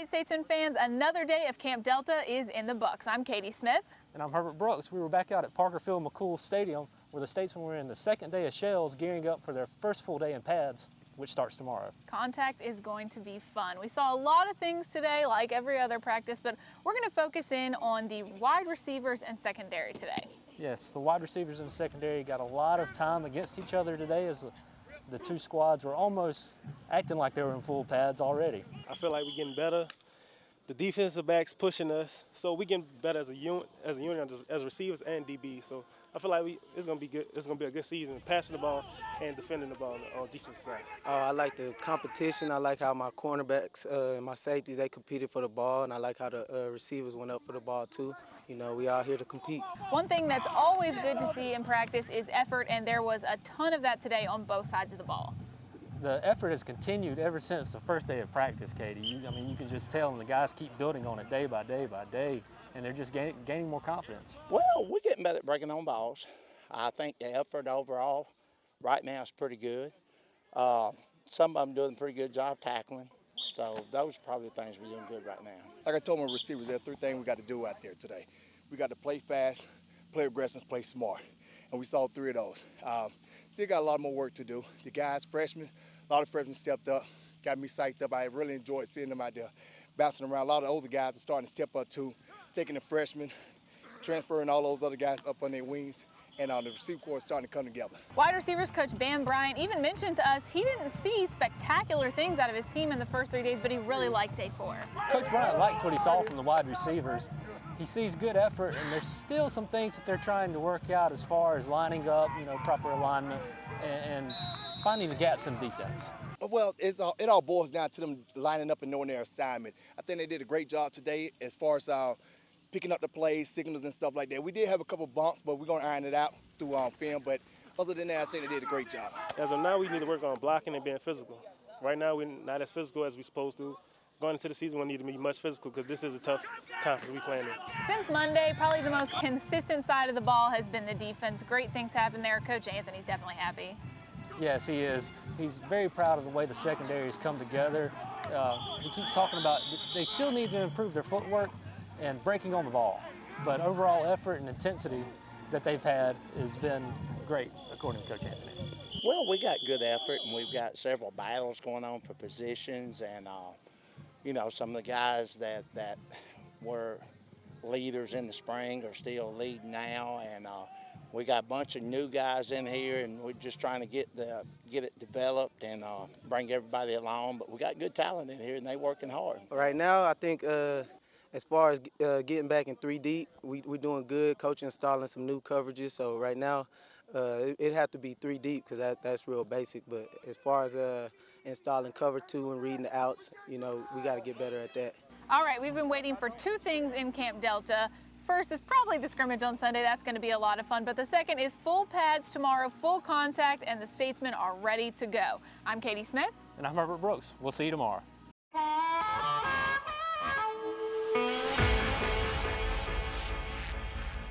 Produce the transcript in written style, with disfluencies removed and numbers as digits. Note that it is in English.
right, Statesman fans, another day of Camp Delta is in the books. I'm Katie Smith. And I'm Herbert Brooks. We were back out at Parker Field McCool Stadium where the Statesmen were in the second day of shells, gearing up for their first full day in pads, which starts tomorrow. Contact is going to be fun. We saw a lot of things today, like every other practice, but we're going to focus in on the wide receivers and secondary today. Yes, the wide receivers in the secondary got a lot of time against each other today as the two squads were almost acting like they were in full pads already. I feel like we're getting better. The defensive backs pushing us, so we getting better as a unit, as receivers and DB. So I feel like it's gonna be good. It's gonna be a good season, passing the ball and defending the ball on the defensive side. I like the competition. I like how my cornerbacks and my safeties, they competed for the ball, and I like how the receivers went up for the ball too. You know, we all here to compete. One thing that's always good to see in practice is effort, and there was a ton of that today on both sides of the ball. The effort has continued ever since the first day of practice, Katie. You can just tell, and the guys keep building on it day by day by day, and they're just gaining more confidence. Well, we're getting better at breaking on balls. I think the effort overall right now is pretty good. Some of them doing a pretty good job tackling. So those are probably the things we're doing good right now. Like I told my receivers, there are three things we got to do out there today. We got to play fast, play aggressive, play smart. And we saw three of those. Still got a lot more work to do. The guys, freshmen, a lot of freshmen stepped up, got me psyched up. I really enjoyed seeing them out there bouncing around. A lot of the older guys are starting to step up too, taking the freshmen, transferring all those other guys up on their wings, and the receiver corps is starting to come together. Wide receivers coach Bam Bryant even mentioned to us he didn't see spectacular things out of his team in the first 3 days, but he really liked day 4. Coach Bryant liked what he saw from the wide receivers. He sees good effort, and there's still some things that they're trying to work out as far as lining up, proper alignment, and finding the gaps in defense. Well, it all boils down to them lining up and knowing their assignment. I think they did a great job today as far as picking up the plays, signals, and stuff like that. We did have a couple bumps, but we're going to iron it out through film. But other than that, I think they did a great job. As of now, we need to work on blocking and being physical. Right now, we're not as physical as we're supposed to. Going into the season, we need to be much physical because this is a tough conference we playing in. Since Monday, probably the most consistent side of the ball has been the defense. Great things happen there. Coach Anthony's definitely happy. Yes, he is. He's very proud of the way the secondary has come together. He keeps talking about they still need to improve their footwork and breaking on the ball. But overall effort and intensity that they've had has been great, according to Coach Anthony. Well, we got good effort, and we've got several battles going on for positions, and some of the guys that were leaders in the spring are still leading now, and we got a bunch of new guys in here, and we're just trying to get it developed and bring everybody along. But we got good talent in here, and they're working hard. Right now, I think as far as getting back in 3 deep, we're doing good. Coach installing some new coverages. So right now, it have to be 3 deep because that's real basic. But as far as installing cover 2 and reading the outs, we got to get better at that. All right, we've been waiting for 2 things in Camp Delta. First is probably the scrimmage on Sunday. That's going to be a lot of fun. But the second is full pads tomorrow, full contact, and the Statesmen are ready to go. I'm Katie Smith. And I'm Herbert Brooks. We'll see you tomorrow.